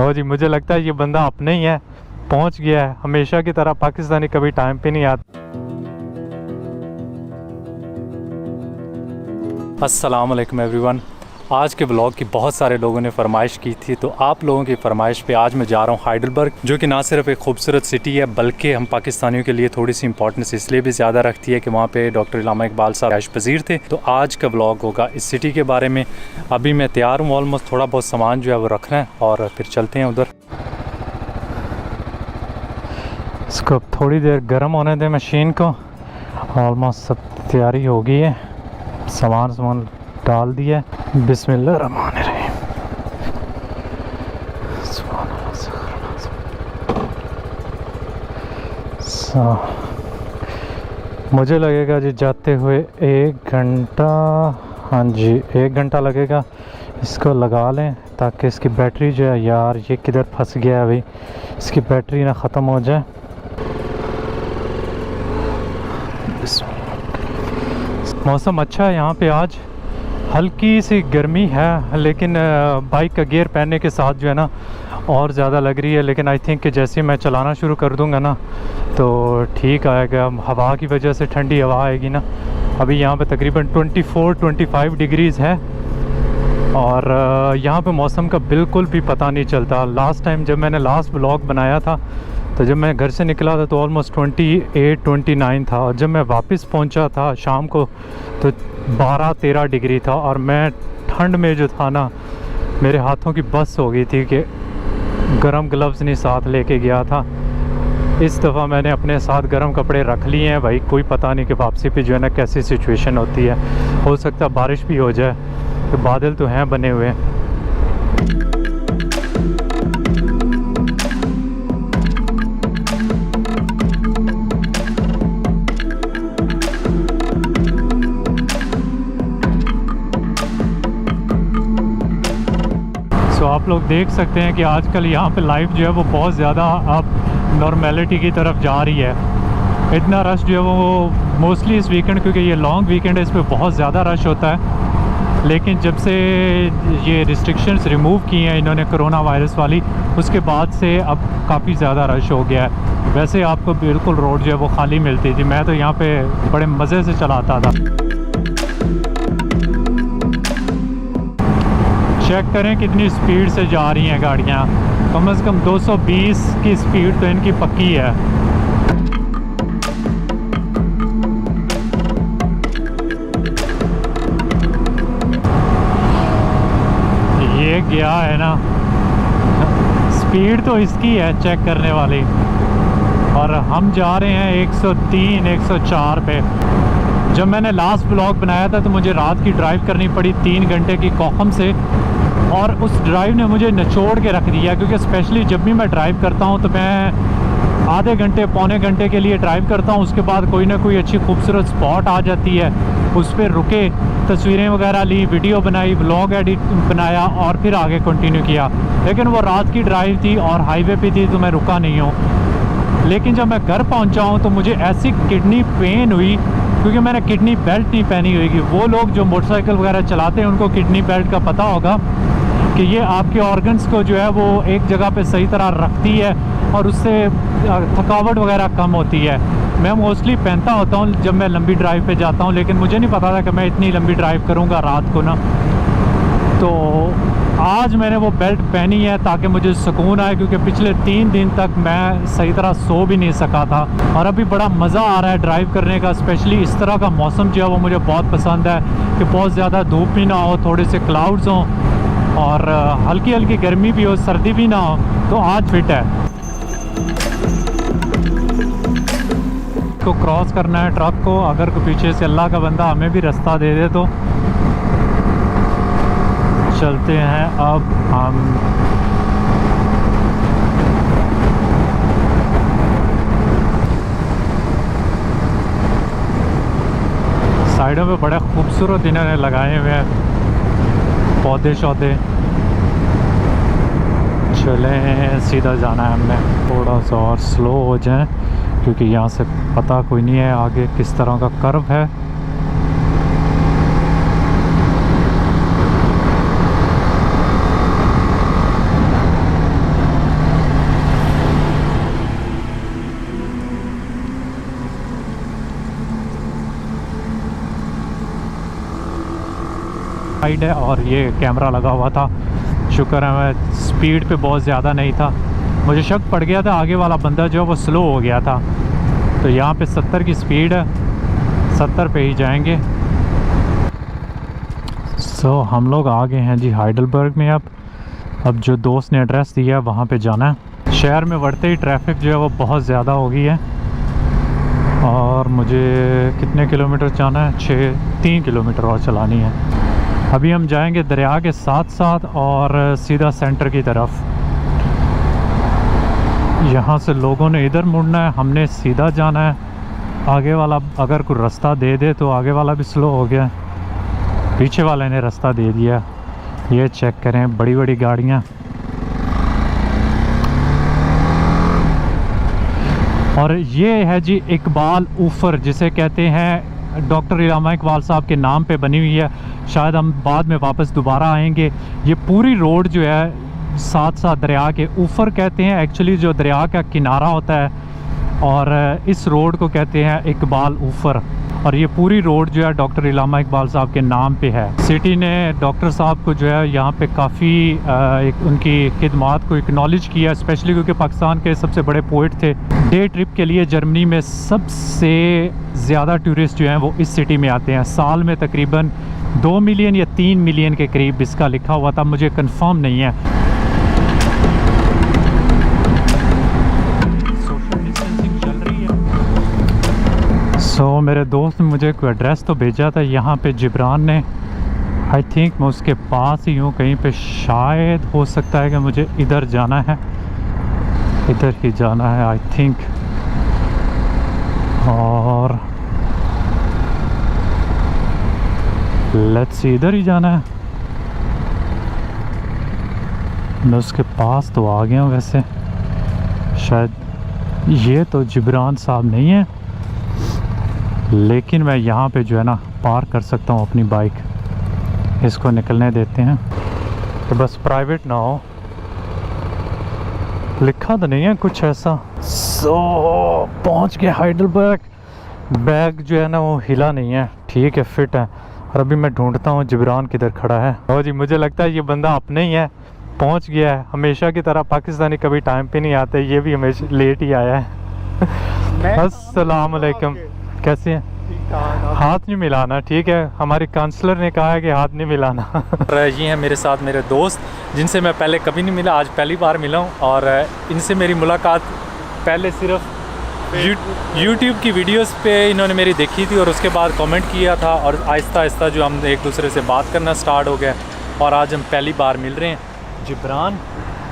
हो जी, मुझे लगता है ये बंदा अपने ही है, पहुंच गया है। हमेशा की तरह पाकिस्तानी कभी टाइम पे नहीं आता। अस्सलाम वालेकुम एवरीवन। आज के ब्लॉग की बहुत सारे लोगों ने फरमाइश की थी, तो आप लोगों की फरमाइश पे आज मैं जा रहा हूँ हाइडलबर्ग, जो कि ना सिर्फ एक खूबसूरत सिटी है बल्कि हम पाकिस्तानियों के लिए थोड़ी सी इंपॉर्टेंस इसलिए भी ज़्यादा रखती है कि वहाँ पे डॉक्टर इल्लामा इकबाल साहब ऐश पजीर थे। तो आज का ब्लॉग होगा इस सिटी के बारे में। अभी मैं तैयार हूँ, ऑलमोस्ट थोड़ा बहुत सामान जो है वो रखना है और फिर चलते हैं उधर। इसको थोड़ी देर गर्म होने दें मशीन को। ऑलमोस्ट सब तैयारी हो गई है, सामान डाल दिया। बिस्मिल्लाहिर्रहमानिर्रहीम। मुझे लगेगा जी जाते हुए 1 घंटा। हाँ जी, 1 घंटा लगेगा। इसको लगा लें ताकि इसकी बैटरी जो है, यार ये किधर फंस गया है अभी, इसकी बैटरी ना ख़त्म हो जाए। मौसम अच्छा है यहाँ पे आज, हल्की सी गर्मी है लेकिन बाइक का गियर पहनने के साथ जो है ना और ज़्यादा लग रही है। लेकिन आई थिंक कि जैसे मैं चलाना शुरू कर दूँगा ना तो ठीक आएगा। हवा की वजह से ठंडी हवा आएगी ना। अभी यहाँ पे तकरीबन 24-25 डिग्रीज़ है और यहाँ पे मौसम का बिल्कुल भी पता नहीं चलता। लास्ट टाइम जब मैंने लास्ट व्लॉग बनाया था तो जब मैं घर से निकला था तो ऑलमोस्ट 28-29 था, और जब मैं वापस पहुँचा था शाम को तो 12-13 डिग्री था। और मैं ठंड में जो था ना, मेरे हाथों की बस हो गई थी कि गर्म ग्लव्स नहीं साथ लेके गया था। इस दफ़ा मैंने अपने साथ गर्म कपड़े रख लिए हैं भाई, कोई पता नहीं कि वापसी पे जो है ना कैसी सिचुएशन होती है। हो सकता है बारिश भी हो जाए, तो बादल तो हैं बने हुए। तो आप लोग देख सकते हैं कि आजकल यहाँ पे लाइफ जो है वो बहुत ज़्यादा अब नॉर्मेलिटी की तरफ जा रही है। इतना रश जो है वो मोस्टली इस वीकेंड, क्योंकि ये लॉन्ग वीकेंड है, इस पर बहुत ज़्यादा रश होता है। लेकिन जब से ये रिस्ट्रिक्शंस रिमूव की हैं इन्होंने कोरोना वायरस वाली, उसके बाद से अब काफ़ी ज़्यादा रश हो गया है। वैसे आपको बिल्कुल रोड जो है वो खाली मिलती थी। मैं तो यहाँ पे बड़े मज़े से चलाता था। चेक करें कितनी स्पीड से जा रही हैं गाड़ियाँ। कम से कम 220 की स्पीड तो इनकी पक्की है। ये गया है ना, स्पीड तो इसकी है चेक करने वाली, और हम जा रहे हैं 103-104 पे। जब मैंने लास्ट ब्लॉग बनाया था तो मुझे रात की ड्राइव करनी पड़ी 3 घंटे की कोखम से, और उस ड्राइव ने मुझे निचोड़ के रख दिया। क्योंकि स्पेशली जब भी मैं ड्राइव करता हूँ तो मैं आधे घंटे पौने घंटे के लिए ड्राइव करता हूँ, उसके बाद कोई ना कोई अच्छी खूबसूरत स्पॉट आ जाती है, उस पर रुके, तस्वीरें वगैरह ली, वीडियो बनाई, व्लॉग एडिट बनाया और फिर आगे कंटिन्यू किया। लेकिन वो रात की ड्राइव थी और हाईवे पे थी तो मैं रुका नहीं हूँ। लेकिन जब मैं घर पहुँचा हूँ तो मुझे ऐसी किडनी पेन हुई, क्योंकि मैंने किडनी बेल्ट नहीं पहनी हुई। वो लोग जो मोटरसाइकिल वगैरह चलाते हैं उनको किडनी बेल्ट का पता होगा कि ये आपके ऑर्गन्स को जो है वो एक जगह पे सही तरह रखती है और उससे थकावट वगैरह कम होती है। मैं मोस्टली पहनता होता हूँ जब मैं लंबी ड्राइव पे जाता हूँ, लेकिन मुझे नहीं पता था कि मैं इतनी लंबी ड्राइव करूँगा रात को ना। तो आज मैंने वो बेल्ट पहनी है ताकि मुझे सुकून आए, क्योंकि पिछले 3 दिन तक मैं सही तरह सो भी नहीं सका था। और अभी बड़ा मज़ा आ रहा है ड्राइव करने का। स्पेशली इस तरह का मौसम जो है वो मुझे बहुत पसंद है कि बहुत ज़्यादा धूप भी ना हो, थोड़े से क्लाउड्स हों और हल्की हल्की गर्मी भी हो, सर्दी भी ना हो। तो आज फिट है। को क्रॉस करना है ट्रक को, अगर कोई पीछे से अल्लाह का बंदा हमें भी रास्ता दे दे तो चलते हैं। अब हम साइडों पे बड़े खूबसूरत इन्होंने लगाए हुए हैं पौधे शौधे। चलें, सीधा जाना है हमने। थोड़ा सा और स्लो हो जाए क्योंकि यहाँ से पता कोई नहीं है आगे किस तरह का कर्व है। साइड है और ये कैमरा लगा हुआ था। शुक्र है मैं स्पीड पे बहुत ज़्यादा नहीं था। मुझे शक पड़ गया था आगे वाला बंदा जो है वो स्लो हो गया था। तो यहाँ पे 70 की स्पीड है, 70 पे ही जाएंगे। सो हम लोग आ गए हैं जी हाइडलबर्ग में। अब जो दोस्त ने एड्रेस दिया है वहाँ पे जाना है। शहर में बढ़ते ही ट्रैफिक जो है वो बहुत ज़्यादा हो गई है और मुझे कितने किलोमीटर जाना है? 3 किलोमीटर और चलानी है। अभी हम जाएंगे दरिया के साथ साथ और सीधा सेंटर की तरफ। यहाँ से लोगों ने इधर मुड़ना है, हमने सीधा जाना है। आगे वाला अगर कोई रास्ता दे दे तो आगे वाला भी स्लो हो गया, पीछे वाले ने रास्ता दे दिया। ये चेक करें, बड़ी बड़ी गाड़ियाँ। और ये है जी इकबाल ऊफर, जिसे कहते हैं डॉक्टर इलामा इकबाल साहब के नाम पे बनी हुई है। शायद हम बाद में वापस दोबारा आएंगे। ये पूरी रोड जो है साथ साथ दरिया के ऊफर कहते हैं, एक्चुअली जो दरिया का किनारा होता है, और इस रोड को कहते हैं इकबाल ऊफर। और ये पूरी रोड जो है डॉक्टर इलामा इकबाल साहब के नाम पे है। सिटी ने डॉक्टर साहब को जो है यहाँ पे काफ़ी उनकी खिदमात को एक्नॉलेज किया, स्पेशली क्योंकि पाकिस्तान के सबसे बड़े पोइट थे। डे ट्रिप के लिए जर्मनी में सबसे ज़्यादा टूरिस्ट जो हैं वो इस सिटी में आते हैं। साल में तकरीबन 2 मिलियन या 3 मिलियन के करीब इसका लिखा हुआ था, मुझे कंफर्म नहीं है। मेरे दोस्त ने मुझे कोई एड्रेस तो भेजा था यहाँ पे जिब्रान ने। आई थिंक मैं उसके पास ही हूँ कहीं पे, शायद हो सकता है कि मुझे इधर जाना है, इधर ही जाना है आई थिंक। और लेट्स सी, इधर ही जाना है। मैं उसके पास तो आ गया हूँ वैसे। शायद ये तो जिब्रान साहब नहीं है, लेकिन मैं यहाँ पे जो है ना पार्क कर सकता हूँ अपनी बाइक। इसको निकलने देते हैं तो बस प्राइवेट ना हो। लिखा तो नहीं है कुछ ऐसा। पहुँच गए हाइडलबर्ग। बैग जो है ना वो हिला नहीं है, ठीक है, फिट है। और अभी मैं ढूंढता हूँ जिब्रान किधर खड़ा है। ओ जी, मुझे लगता है ये बंदा अपने ही है, पहुँच गया है। हमेशा की तरह पाकिस्तानी कभी टाइम पे नहीं आते, ये भी हमेशा लेट ही आया है। अस्सलाम वालेकुम, कैसे हैं? हाथ नहीं मिलाना, ठीक है। हमारी काउंसलर ने कहा है कि हाथ नहीं मिलाना। ये हैं मेरे साथ मेरे दोस्त, जिनसे मैं पहले कभी नहीं मिला, आज पहली बार मिला हूँ। और इनसे मेरी मुलाकात पहले सिर्फ यूट्यूब की वीडियोस पे इन्होंने मेरी देखी थी और उसके बाद कमेंट किया था, और आहिस्ता आहिस्ता जो हम एक दूसरे से बात करना स्टार्ट हो गया। और आज हम पहली बार मिल रहे हैं। जिब्रान,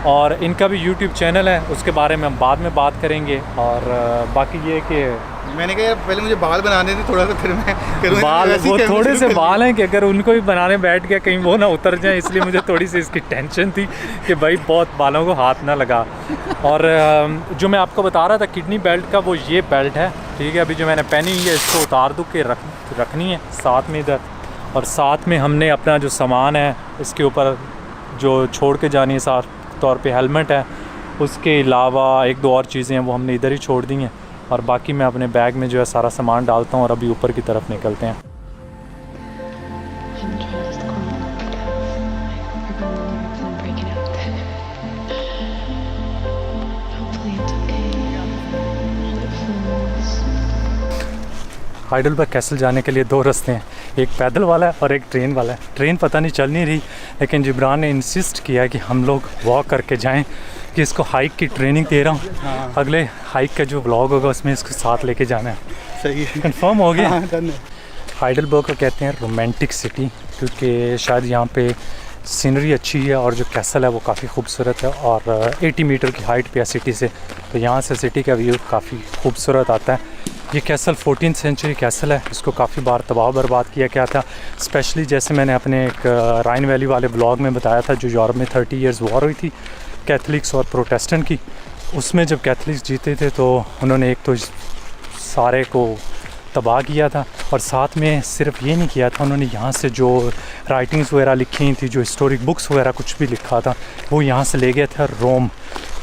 और इनका भी यूट्यूब चैनल है, उसके बारे में हम बाद में बात करेंगे। और बाकी ये कि मैंने कहा यार पहले मुझे बाल बनाने थे थोड़ा सा, फिर मैं करूँगा। बाल वो थोड़े से बाल हैं कि अगर उनको भी बनाने बैठ गया कहीं वो ना उतर जाए, इसलिए मुझे थोड़ी सी इसकी टेंशन थी कि भाई बहुत बालों को हाथ ना लगा। और जो मैं आपको बता रहा था किडनी बेल्ट का, वो ये बेल्ट है, ठीक है। अभी जो मैंने पहनी हुई है इसको उतार दूँ के रखनी है साथ में इधर। और साथ में हमने अपना जो सामान है इसके ऊपर जो छोड़ के जानी है, साथ तौर पे हेलमेट है, उसके अलावा 1-2 और चीज़ें हैं वो हमने इधर ही छोड़ दी हैं। और बाकी मैं अपने बैग में जो है सारा सामान डालता हूँ और अभी ऊपर की तरफ निकलते हैं। हाइडलबर्ग कैसल जाने के लिए 2 रास्ते हैं, एक पैदल वाला है और एक ट्रेन वाला है। ट्रेन पता नहीं चल नहीं रही, लेकिन जिब्रान ने इंसिस्ट किया कि हम लोग वॉक करके जाएं, कि इसको हाइक की ट्रेनिंग दे रहा हूँ। हाँ। अगले हाइक का जो व्लॉग होगा उसमें इसको साथ लेके जाना है। सही है, कंफर्म हो गया। हाँ, हाइडलबर्ग को कहते हैं रोमांटिक सिटी, क्योंकि शायद यहाँ पे सीनरी अच्छी है और जो कैसल है वो काफ़ी खूबसूरत है। और 80 मीटर की हाइट पे है सिटी से, तो यहाँ से सिटी का व्यू काफ़ी खूबसूरत आता है। ये कैसल 14th सेंचुरी कैसल है, इसको काफ़ी बार तबाह बर्बाद किया गया था। स्पेशली जैसे मैंने अपने एक राइन वैली वाले ब्लॉग में बताया था, जो यूरोप में 30 इयर्स वॉर हुई थी कैथलिक्स और प्रोटेस्टेंट की। उसमें जब कैथलिक्स जीते थे तो उन्होंने एक तो सारे को तबाह किया था, और साथ में सिर्फ ये नहीं किया था, उन्होंने यहाँ से जो राइटिंग्स वगैरह लिखी थी, जो हिस्टोरिक बुक्स वगैरह कुछ भी लिखा था, वो यहाँ से ले गए थे रोम।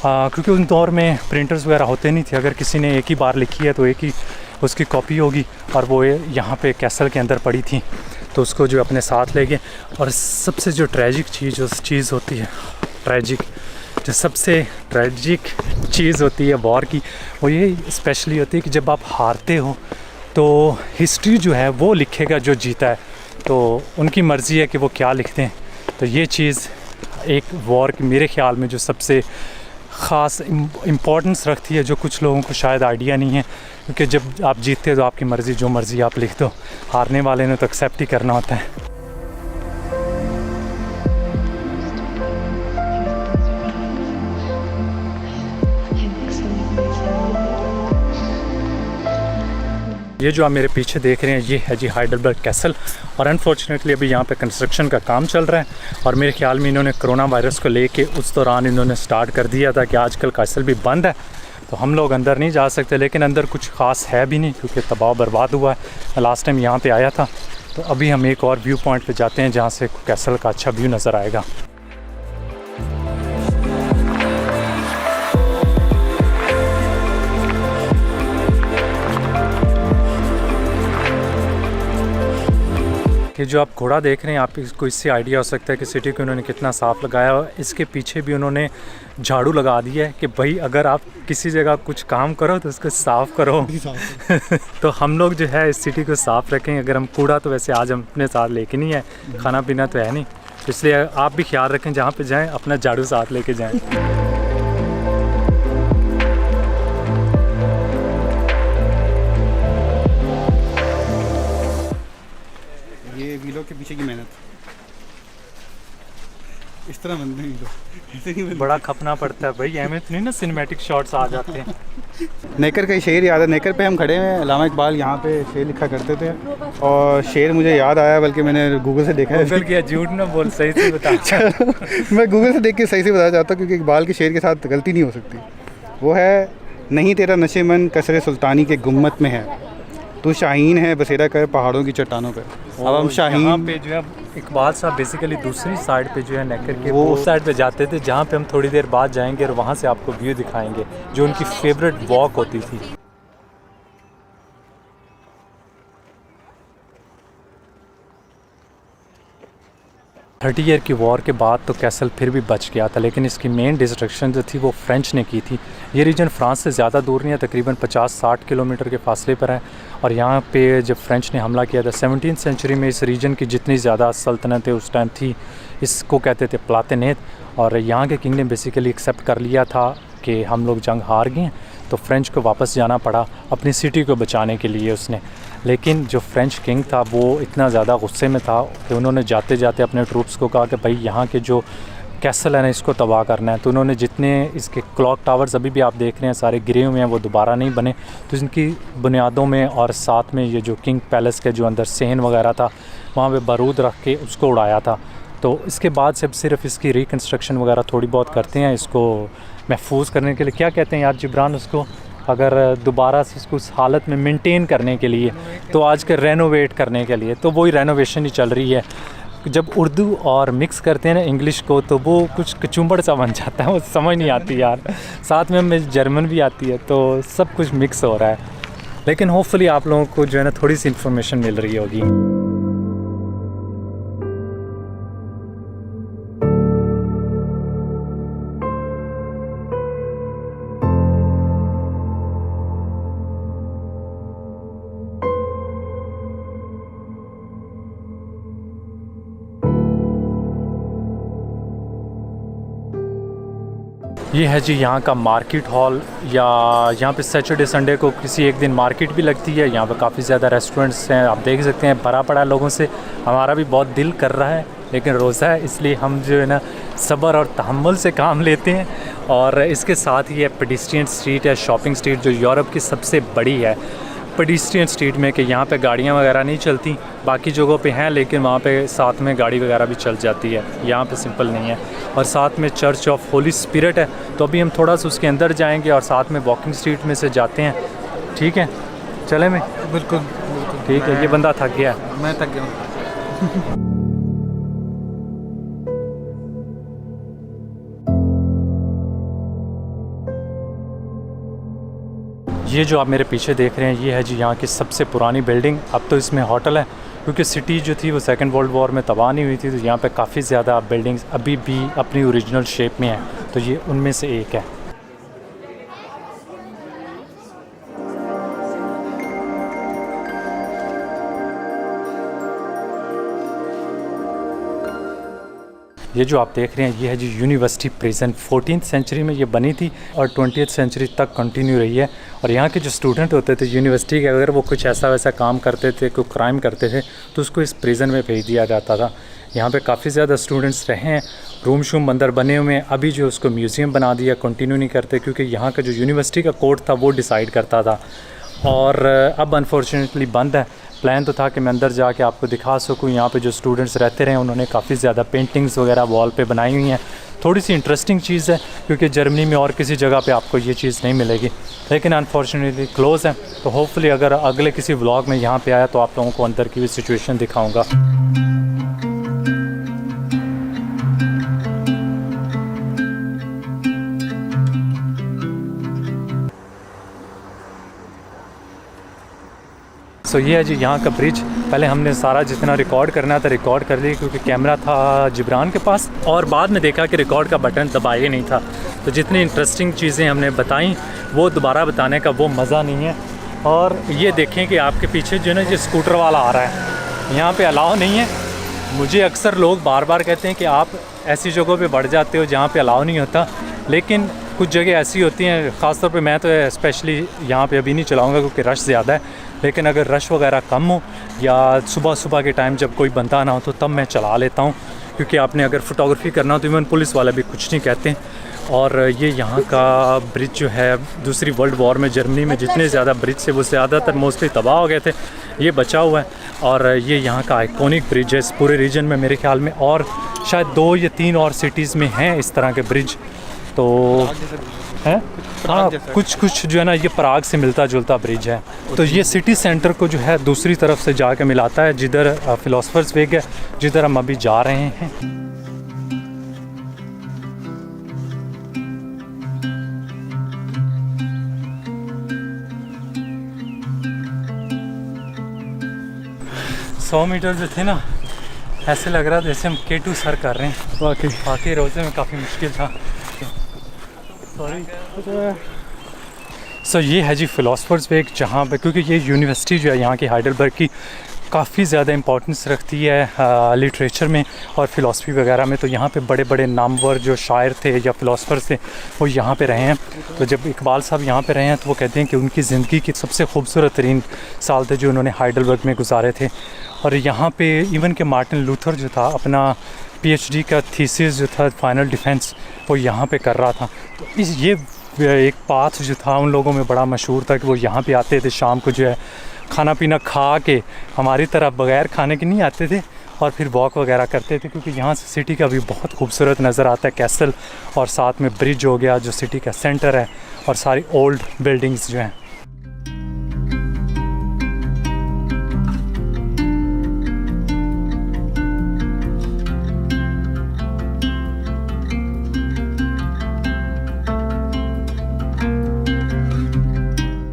क्योंकि उन दौर में प्रिंटर्स वगैरह होते नहीं थे, अगर किसी ने एक ही बार लिखी है तो एक ही उसकी कॉपी होगी, और वो यहाँ पे कैसल के अंदर पड़ी थी। तो उसको जो अपने साथ ले गए। और सबसे जो ट्रेजिक चीज़ होती है, जो सबसे ट्रेजिक चीज़ होती है वॉर की, वो ये स्पेशली होती है कि जब आप हारते हो तो हिस्ट्री जो है वो लिखेगा जो जीता है, तो उनकी मर्ज़ी है कि वो क्या लिखते हैं। तो ये चीज़ एक वॉर की मेरे ख़्याल में जो सबसे ख़ास इम्पोर्टेंस रखती है, जो कुछ लोगों को शायद आइडिया नहीं है, क्योंकि जब आप जीतते हो तो आपकी मर्ज़ी, जो मर्ज़ी आप लिख दो, हारने वाले ने तो एक्सेप्ट ही करना होता है। ये जो आप मेरे पीछे देख रहे हैं ये है जी हाइडेलबर्ग कैसल, और अनफॉर्चुनेटली अभी यहाँ पे कंस्ट्रक्शन का काम चल रहा है। और मेरे ख्याल में इन्होंने कोरोना वायरस को लेके उस दौरान इन्होंने स्टार्ट कर दिया था कि आजकल कैसल भी बंद है, तो हम लोग अंदर नहीं जा सकते। लेकिन अंदर कुछ ख़ास है भी नहीं क्योंकि तबाह बर्बाद हुआ है। लास्ट टाइम यहाँ पे आया था, तो अभी हम एक और व्यू पॉइंट पे जाते हैं जहाँ से कैसल का अच्छा व्यू नज़र आएगा। ये जो आप घोड़ा देख रहे हैं, आप इसको इससे आइडिया हो सकता है कि सिटी को उन्होंने कितना साफ़ लगाया। और इसके पीछे भी उन्होंने झाड़ू लगा दिया है कि भाई अगर आप किसी जगह कुछ काम करो तो उसको साफ़ करो। तो हम लोग जो है इस सिटी को साफ़ रखें। अगर हम कूड़ा तो वैसे आज हम अपने साथ लेके नहीं है, खाना पीना तो है नहीं, इसलिए आप भी ख्याल रखें जहाँ पर जाएँ अपना झाड़ू साथ लेके जाएँ। वीलों के पीछे की मेहनत इस तरह बनते हैं, ऐसे नहीं बनते। बड़ा खपना पड़ता है भाई, हमें तो नहीं ना सिनेमैटिक शॉट्स आ जाते हैं। नेकर का शेर याद है, नेकर पे हम खड़े हैं, अल्लामा इकबाल यहाँ पे शेर लिखा करते थे, और शेर मुझे याद आया, बल्कि मैंने गूगल से देखा है। गूगल किया, झूठ ना बोल, सही से बता। मैं गूगल से देख के सही से बताना चाहता हूँ, क्योंकि इकबाल के शेर के साथ गलती नहीं हो सकती। वो है, नहीं तेरा नशे मन कसरे सुल्तानी के गुम्मत में है, तू शाहीन है बसेरा कर पहाड़ों की चट्टानों पर। अब हम शाहीन पे जो है इकबाल साहब बेसिकली दूसरी साइड पे जो है नेकर के वो साइड पे जाते थे, जहाँ पे हम थोड़ी देर बाद जाएंगे और वहाँ से आपको व्यू दिखाएंगे जो उनकी फेवरेट वॉक होती थी। 30 ईयर की वॉर के बाद तो कैसल फिर भी बच गया था, लेकिन इसकी मेन डिस्ट्रक्शन जो थी वो फ्रेंच ने की थी। ये रीजन फ्रांस से ज़्यादा दूर नहीं है, तकरीबन 50-60 किलोमीटर के फासले पर है। और यहाँ पे जब फ्रेंच ने हमला किया था 17वीं सेंचुरी में, इस रीजन की जितनी ज़्यादा सल्तनतें उस टाइम थी, इसको कहते थे प्लातेनेत। और यहाँ के किंग ने बेसिकली एक्सेप्ट कर लिया था कि हम लोग जंग हार गए, तो फ्रेंच को वापस जाना पड़ा अपनी सिटी को बचाने के लिए उसने। लेकिन जो फ्रेंच किंग था वो इतना ज़्यादा गुस्से में था कि उन्होंने जाते जाते अपने ट्रूप्स को कहा कि भाई यहाँ के जो कैसल है ना इसको तबाह करना है। तो उन्होंने जितने इसके क्लॉक टावर्स अभी भी आप देख रहे हैं सारे गिरे हुए हैं, वो दोबारा नहीं बने, तो इनकी बुनियादों में और साथ में ये जो किंग पैलेस के जो अंदर सहन वगैरह था वहाँ पे बारूद रख के उसको उड़ाया था। तो इसके बाद से अब सिर्फ इसकी रिकन्स्ट्रक्शन वगैरह थोड़ी बहुत करते हैं, इसको महफूज करने के लिए। क्या कहते हैं यार जिब्रान उसको, अगर दोबारा से इसको उस हालत में मेंटेन करने के लिए, तो आज के रेनोवेट करने के लिए, तो वही रेनोवेशन ही चल रही है। जब उर्दू और मिक्स करते हैं ना इंग्लिश को, तो वो कुछ कचुम्बड़ सा बन जाता है, वो समझ नहीं आती यार। साथ में हमें जर्मन भी आती है, तो सब कुछ मिक्स हो रहा है। लेकिन होपफुली आप लोगों को जो है ना थोड़ी सी इन्फॉर्मेशन मिल रही होगी। ये है जी यहाँ का मार्केट हॉल, या यहाँ पे सैटरडे संडे को किसी एक दिन मार्केट भी लगती है। यहाँ पे काफ़ी ज़्यादा रेस्टोरेंट्स हैं, आप देख सकते हैं, भरा पड़ा लोगों से। हमारा भी बहुत दिल कर रहा है, लेकिन रोज़ा है, इसलिए हम जो है ना सब्र और तहम्मुल से काम लेते हैं। और इसके साथ ही है पेडिस्ट्रियन स्ट्रीट है, शॉपिंग स्ट्रीट, जो यूरोप की सबसे बड़ी है पेडिस्ट्रियन स्ट्रीट में, कि यहाँ पे गाड़ियाँ वगैरह नहीं चलती, बाकी जगहों पे हैं, लेकिन वहाँ पे साथ में गाड़ी वगैरह भी चल जाती है, यहाँ पे सिंपल नहीं है। और साथ में चर्च ऑफ होली स्पिरिट है, तो अभी हम थोड़ा सा उसके अंदर जाएंगे और साथ में वॉकिंग स्ट्रीट में से जाते हैं। ठीक है, चले में? बिल्कुल ठीक है। ये बंदा थक गया, मैं थक गया। ये जो आप मेरे पीछे देख रहे हैं ये है जी यहाँ की सबसे पुरानी बिल्डिंग। अब तो इसमें होटल है, क्योंकि सिटी जो थी वो सेकंड वर्ल्ड वॉर में तबाह नहीं हुई थी, तो यहाँ पे काफ़ी ज़्यादा बिल्डिंग्स अभी भी अपनी ओरिजिनल शेप में हैं, तो ये उनमें से एक है। ये जो आप देख रहे हैं ये है जी यूनिवर्सिटी प्रिजन। 14th सेंचुरी में ये बनी थी और 20th सेंचुरी तक कंटिन्यू रही है। और यहाँ के जो स्टूडेंट होते थे यूनिवर्सिटी के, अगर वो कुछ ऐसा वैसा काम करते थे, कोई क्राइम करते थे, तो उसको इस प्रिजन में भेज दिया जाता था। यहाँ पे काफ़ी ज़्यादा स्टूडेंट्स रहे हैं, रूम शूम अंदर बने हुए हैं। अभी जो उसको म्यूज़ियम बना दिया, कंटिन्यू नहीं करते, क्योंकि यहाँ का जो यूनिवर्सिटी का कोर्ट था वो डिसाइड करता था, और अब अनफॉर्चुनेटली बंद है। प्लान तो था कि मैं अंदर जाके आपको दिखा सकूं। यहाँ पे जो स्टूडेंट्स रहते रहे उन्होंने काफ़ी ज़्यादा पेंटिंग्स वगैरह वॉल पे बनाई हुई हैं। थोड़ी सी इंटरेस्टिंग चीज़ है, क्योंकि जर्मनी में और किसी जगह पे आपको ये चीज़ नहीं मिलेगी, लेकिन अनफॉर्चुनेटली क्लोज़ है। तो होपफुली अगर अगले किसी व्लॉग में यहाँ पे आया तो आप लोगों को अंदर की भी सिचुएशन दिखाऊँगा। सो ये है जी यहाँ का ब्रिज। पहले हमने सारा जितना रिकॉर्ड करना था रिकॉर्ड कर लिया, क्योंकि कैमरा था जिब्रान के पास, और बाद में देखा कि रिकॉर्ड का बटन दबाया नहीं था। तो जितनी इंटरेस्टिंग चीज़ें हमने बताई वो दोबारा बताने का वो मज़ा नहीं है। और ये देखें कि आपके पीछे जो है ना, ये स्कूटर वाला आ रहा है, यहाँ पे अलाउ नहीं है। मुझे अक्सर लोग बार बार कहते हैं कि आप ऐसी जगहों पे बढ़ जाते हो जहाँ पे अलाउ नहीं होता, लेकिन कुछ जगह ऐसी होती हैं, ख़ासतौर पे मैं तो स्पेशली यहाँ पे अभी नहीं चलाऊँगा क्योंकि रश ज़्यादा है। लेकिन अगर रश वगैरह कम हो या सुबह सुबह के टाइम जब कोई बंदा ना हो तो तब मैं चला लेता हूँ, क्योंकि आपने अगर फ़ोटोग्राफी करना हो तो इवन पुलिस वाले भी कुछ नहीं कहते। और ये यहाँ का ब्रिज जो है, दूसरी वर्ल्ड वॉर में जर्मनी में जितने ज़्यादा ब्रिज थे वो ज़्यादातर मोस्टली तबाह हो गए थे, ये बचा हुआ है। और ये यहाँ का आइकॉनिक ब्रिज है इस पूरे रीजन में मेरे ख्याल में, और शायद 2 या 3 और सिटीज़ में हैं इस तरह के ब्रिज। तो है हाँ, कुछ जो है ना, ये पराग से मिलता जुलता ब्रिज है। तो ये सिटी सेंटर को जो है दूसरी तरफ से जाके मिलाता है, जिधर फिलोसफर्स वेग है, जिधर हम अभी जा रहे हैं। सौ मीटर जो थे ना, ऐसे लग रहा था जैसे हम K2 सर कर रहे हैं। वाकई रोज़े में काफ़ी मुश्किल था। सो ये है जी फिलोसफर्स वेग, जहाँ पे क्योंकि ये यूनिवर्सिटी जो है यहाँ की हाइडलबर्ग की काफ़ी ज़्यादा इंपॉर्टेंस रखती है लिटरेचर में और फ़िलासफ़ी वगैरह में। तो यहाँ पे बड़े बड़े नामवर जो शायर थे या फ़िलासफ़र्स थे वो यहाँ पे रहे हैं। तो जब इकबाल साहब यहाँ पे रहे हैं तो वो कहते हैं कि उनकी ज़िंदगी के सबसे खूबसूरत तरीन साल थे जो उन्होंने हाइडलबर्ग में गुजारे थे। और यहाँ पे इवन के मार्टिन लूथर जो था अपना PhD का थीसिस जो था फाइनल डिफेंस वो यहाँ पे कर रहा था। तो ये एक पाथ जो था उन लोगों में बड़ा मशहूर था कि वो यहाँ पे आते थे, शाम को जो है खाना पीना खा के, हमारी तरह बगैर खाने के नहीं आते थे, और फिर वॉक वगैरह करते थे, क्योंकि यहाँ से सिटी का भी बहुत खूबसूरत नज़र आता है कैसल, और साथ में ब्रिज हो गया जो सिटी का सेंटर है, और सारी ओल्ड बिल्डिंग्स जो हैं।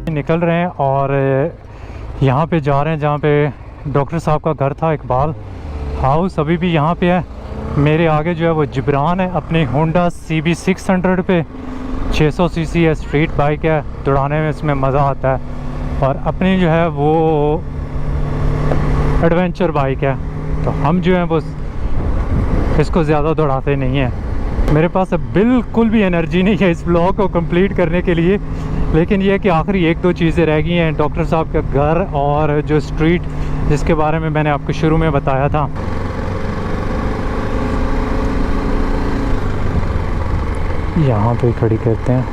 निकल रहे हैं और यहाँ पे जा रहे हैं जहाँ पे डॉक्टर साहब का घर था, इकबाल हाउस अभी भी यहाँ पे है। मेरे आगे जो है वो जिब्रान है अपनी होंडा CB 600 पे, 600 cc है, स्ट्रीट बाइक है, दौड़ाने में इसमें मज़ा आता है। और अपनी जो है वो एडवेंचर बाइक है, तो हम जो है वो इसको ज़्यादा दौड़ाते नहीं हैं। मेरे पास अब बिल्कुल भी एनर्जी नहीं है इस ब्लॉग को कंप्लीट करने के लिए, लेकिन ये है कि आखिरी 1-2 चीज़ें रह गई हैं, डॉक्टर साहब का घर और जो स्ट्रीट जिसके बारे में मैंने आपको शुरू में बताया था। यहाँ पे खड़ी करते हैं।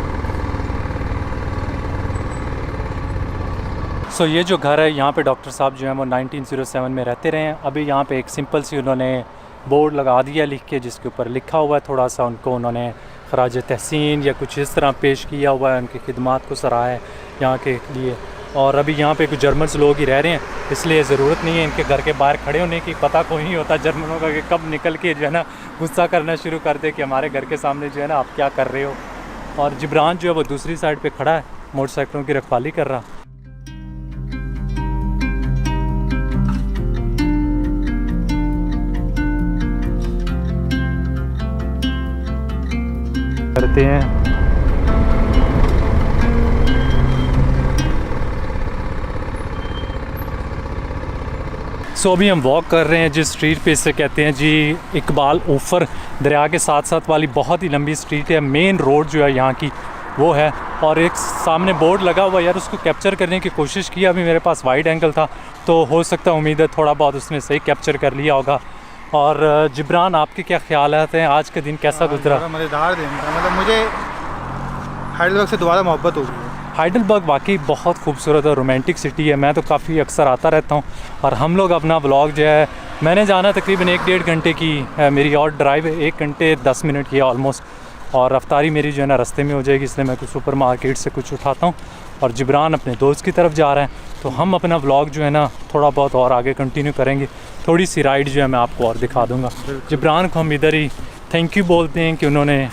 सो ये जो घर है यहाँ पे डॉक्टर साहब जो है वो 1907 में रहते रहे हैं। अभी यहाँ पे एक सिंपल सी उन्होंने बोर्ड लगा दिया लिख के, जिसके ऊपर लिखा हुआ है थोड़ा सा, उनको उन्होंने खराज तहसीन या कुछ इस तरह पेश किया हुआ है, उनकी खिदमात को सराहा है यहाँ के लिए। और अभी यहाँ पे कुछ जर्मन्स लोग ही रह रहे हैं, इसलिए ज़रूरत नहीं है इनके घर के बाहर खड़े होने की। पता कोई नहीं होता जर्मनों का कि कब निकल के जो है ना गुस्सा करना शुरू कर दे कि हमारे घर के सामने जो है ना आप क्या कर रहे हो। और जिब्रान जो है वो दूसरी साइड पे खड़ा है मोटरसाइकिलों की रखवाली कर रहा। जाते हैं। सो अभी हम वॉक कर रहे हैं जिस स्ट्रीट पे, इसे कहते हैं जी इकबाल ऊफर, दरिया के साथ साथ वाली बहुत ही लंबी स्ट्रीट है। मेन रोड जो है यहाँ की वो है, और एक सामने बोर्ड लगा हुआ यार, उसको कैप्चर करने की कोशिश की। अभी मेरे पास वाइड एंगल था तो हो सकता है, उम्मीद है थोड़ा बहुत उसने सही कैप्चर कर लिया होगा। और जिब्रान, आपके क्या ख्यालात हैं, आज का दिन कैसा गुजरा? बड़ा मज़ेदार दिन था, मतलब मुझे हाइडेलबर्ग से दोबारा मोहब्बत हो गई है। हाइडेलबर्ग वाकई बहुत खूबसूरत और रोमांटिक सिटी है। मैं तो काफ़ी अक्सर आता रहता हूँ, और हम लोग अपना व्लॉग जो है, मैंने जाना तकरीबन 1-1.5 घंटे की मेरी और ड्राइव 1 घंटे 10 मिनट की है ऑलमोस्ट, और रफ्तारी मेरी जो है ना रास्ते में हो जाएगी, इसलिए मैं कुछ सुपर मार्केट से कुछ उठाता हूँ और जिब्रान अपने दोस्त की तरफ जा रहे हैं। तो हम अपना व्लॉग जो है ना थोड़ा बहुत और आगे कंटिन्यू करेंगे। थोड़ी सी राइड जो है मैं आपको और दिखा दूँगा। जिब्रान को हम इधर ही थैंक यू बोलते हैं कि उन्होंने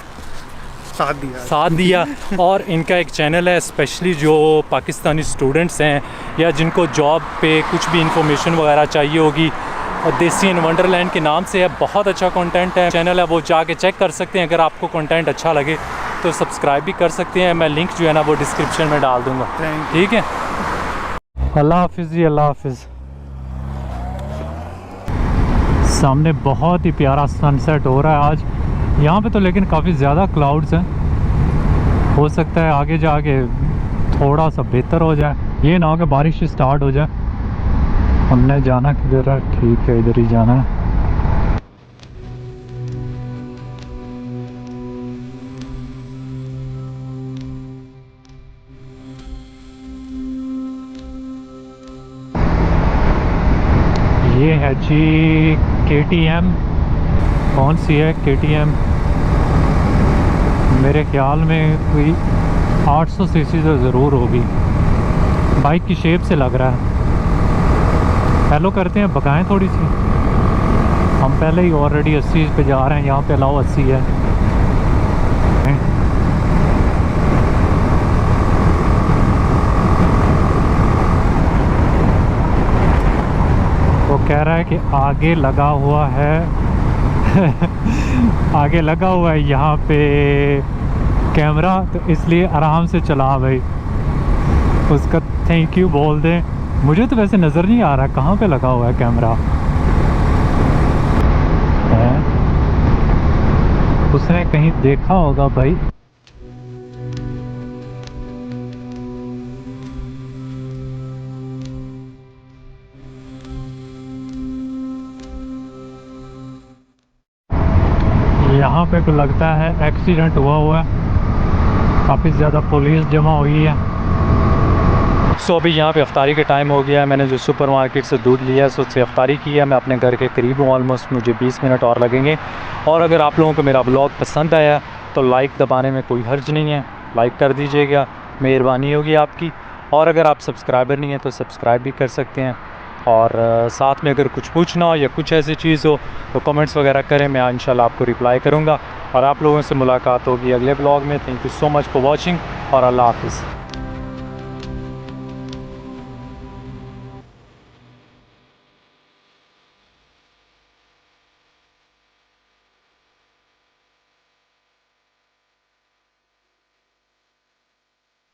साथ दिया। और इनका एक चैनल है स्पेशली जो पाकिस्तानी स्टूडेंट्स हैं या जिनको जॉब पे कुछ भी इंफॉर्मेशन वगैरह चाहिए होगी, और देसी इन वंडरलैंड के नाम से है। बहुत अच्छा कंटेंट है, चैनल है, वो जाके चेक कर सकते हैं। अगर आपको कंटेंट अच्छा लगे तो सब्सक्राइब भी कर सकते हैं। मैं लिंक जो है ना वो डिस्क्रिप्शन में डाल दूँगा, ठीक है। अल्लाह हाफिज़ जी, अल्लाह हाफिज़। सामने बहुत ही प्यारा सनसेट हो रहा है आज यहाँ पे तो, लेकिन काफ़ी ज़्यादा क्लाउड्स हैं। हो सकता है आगे जाके थोड़ा सा बेहतर हो जाए, ये ना हो कि बारिश स्टार्ट हो जाए। हमने जाना किधर है? ठीक है, इधर ही जाना है। ये है जी KTM। कौन सी है KTM? मेरे ख्याल में कोई 800 सीसी तो ज़रूर होगी, बाइक की शेप से लग रहा है। हेलो करते हैं, भगाएं थोड़ी सी। हम पहले ही ऑलरेडी 80 पे जा रहे हैं, यहाँ पे अलाउ 80 है। वो कह रहा है कि आगे लगा हुआ है आगे लगा हुआ है यहाँ पे कैमरा, तो इसलिए आराम से चला भाई। उसका थैंक यू बोल दें। मुझे तो वैसे नज़र नहीं आ रहा कहाँ पे लगा हुआ है कैमरा है? उसने कहीं देखा होगा भाई। यहाँ पे तो लगता है एक्सीडेंट हुआ है, काफ़ी ज़्यादा पुलिस जमा हुई है। सो अभी यहाँ पे अफ्तारी का टाइम हो गया है। मैंने जो सुपरमार्केट से दूध लिया है सो उससे अफ्तारी की है। मैं अपने घर के करीब हूँ, ऑलमोस्ट मुझे 20 मिनट और लगेंगे। और अगर आप लोगों को मेरा ब्लॉग पसंद आया तो लाइक दबाने में कोई हर्ज नहीं है, लाइक कर दीजिएगा, मेहरबानी होगी आपकी। और अगर आप सब्सक्राइबर नहीं हैं तो सब्सक्राइब भी कर सकते हैं। और साथ में अगर कुछ पूछना हो या कुछ ऐसी चीज़ हो तो कमेंट्स वगैरह करें, मैं इंशाल्लाह आपको रिप्लाई करूँगा। और आप लोगों से मुलाकात होगी अगले ब्लॉग में। Thank you so much for watching, और अल्लाह हाफ़िज़।